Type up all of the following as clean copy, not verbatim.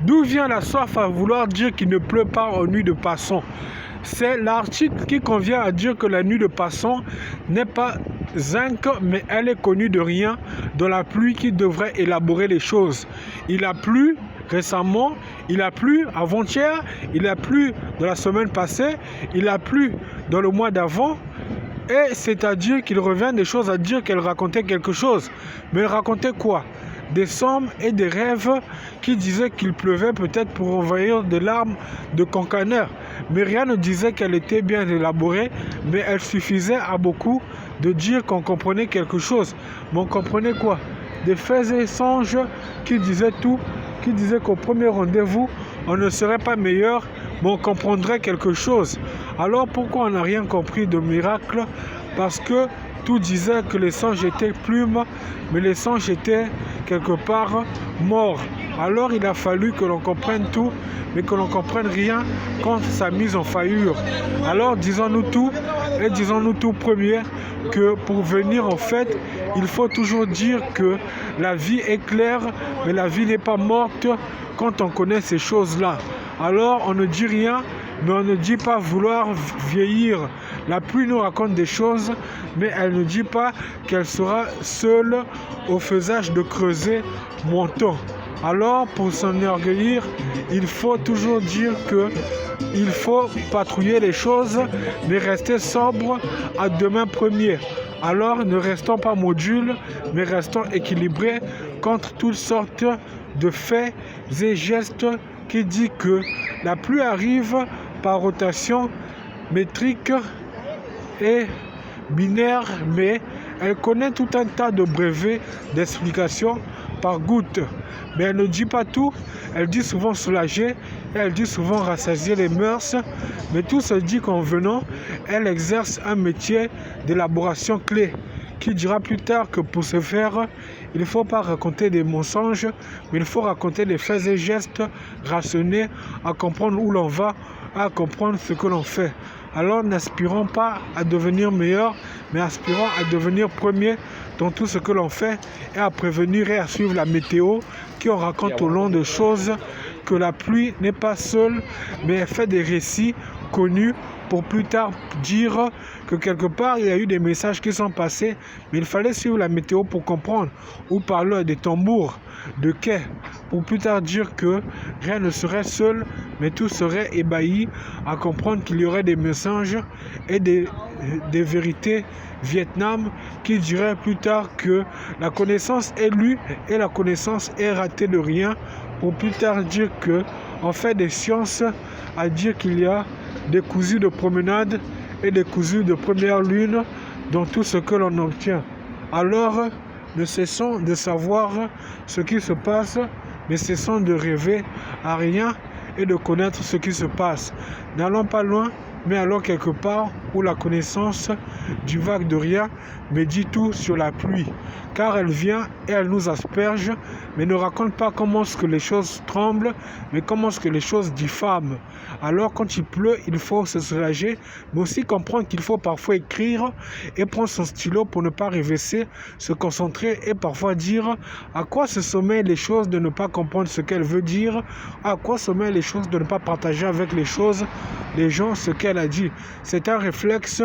D'où vient la soif à vouloir dire qu'il ne pleut pas en nuit de passant? C'est l'article qui convient à dire que la nuit de passant n'est pas zinc, mais elle est connue de rien, de la pluie qui devrait élaborer les choses. Il a plu récemment, il a plu avant-hier, il a plu dans la semaine passée, il a plu dans le mois d'avant. Et c'est-à-dire qu'il revient des choses à dire qu'elle racontait quelque chose. Mais elle racontait quoi? Des sommes et des rêves qui disaient qu'il pleuvait peut-être pour envahir des larmes de cancaneur. Mais rien ne disait qu'elle était bien élaborée, mais elle suffisait à beaucoup de dire qu'on comprenait quelque chose. Mais on comprenait quoi? Des faits et songes qui disaient tout, qui disaient qu'au premier rendez-vous, on ne serait pas meilleur, mais on comprendrait quelque chose. Alors pourquoi on n'a rien compris de miracle? Parce que tout disait que les songes étaient plumes, mais les songes étaient quelque part morts. Alors il a fallu que l'on comprenne tout, mais que l'on ne comprenne rien quand ça mise en faillure. Alors disons-nous tout, et disons-nous tout premier, que pour venir en fait, il faut toujours dire que la vie est claire, mais la vie n'est pas morte quand on connaît ces choses-là. Alors on ne dit rien, mais on ne dit pas vouloir vieillir. La pluie nous raconte des choses, mais elle ne dit pas qu'elle sera seule au faisage de creuser montant. Alors, pour s'enorgueillir, il faut toujours dire que il faut patrouiller les choses, mais rester sobre à demain premier. Alors, ne restons pas modules, mais restons équilibrés contre toutes sortes de faits et gestes qui disent que la pluie arrive par rotation métrique et binaire, mais elle connaît tout un tas de brevets d'explications par gouttes. Mais elle ne dit pas tout, elle dit souvent soulager, elle dit souvent rassasier les mœurs, mais tout se dit qu'en venant, elle exerce un métier d'élaboration clé, qui dira plus tard que pour ce faire, il ne faut pas raconter des mensonges, mais il faut raconter des faits et gestes rationnés, à comprendre où l'on va, à comprendre ce que l'on fait. Alors n'aspirons pas à devenir meilleur, mais aspirons à devenir premier dans tout ce que l'on fait et à prévenir et à suivre la météo qui en raconte au long de choses que la pluie n'est pas seule, mais elle fait des récits connus pour plus tard dire que quelque part il y a eu des messages qui sont passés, mais il fallait suivre la météo pour comprendre, ou parler des tambours, de quai, pour plus tard dire que rien ne serait seul, mais tout serait ébahi à comprendre qu'il y aurait des messages et des vérités Vietnam qui diraient plus tard que la connaissance est lue et la connaissance est ratée de rien, pour plus tard dire que on fait des sciences à dire qu'il y a des cousus de promenade et des cousus de première lune dans tout ce que l'on obtient. Alors, ne cessons de savoir ce qui se passe, mais cessons de rêver à rien et de connaître ce qui se passe. N'allons pas loin, mais allons quelque part où la connaissance du vague de rien me dit tout sur la pluie, car elle vient et elle nous asperge, mais ne raconte pas comment est-ce que les choses tremblent, mais comment est-ce que les choses diffament. Alors quand il pleut, il faut se soulager, mais aussi comprendre qu'il faut parfois écrire et prendre son stylo pour ne pas rêvasser, se concentrer et parfois dire à quoi se sommeillent les choses de ne pas comprendre ce qu'elle veut dire, à quoi sommeillent les choses de ne pas partager avec les choses, les gens, ce qu'elle a dit. C'est un réflexe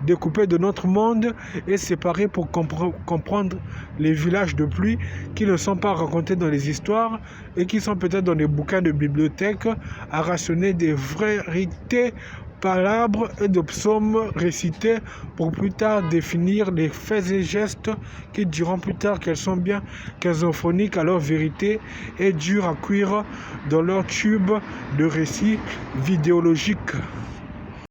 découpé de notre monde et séparé pour comprendre les villages de pluie qui ne sont pas racontés dans les histoires et qui sont peut-être dans des bouquins de bibliothèque à rationner des vérités palabres et de psaumes récités pour plus tard définir les faits et gestes qui diront plus tard qu'elles sont bien schizophréniques à leur vérité et dures à cuire dans leur tube de récits vidéologiques.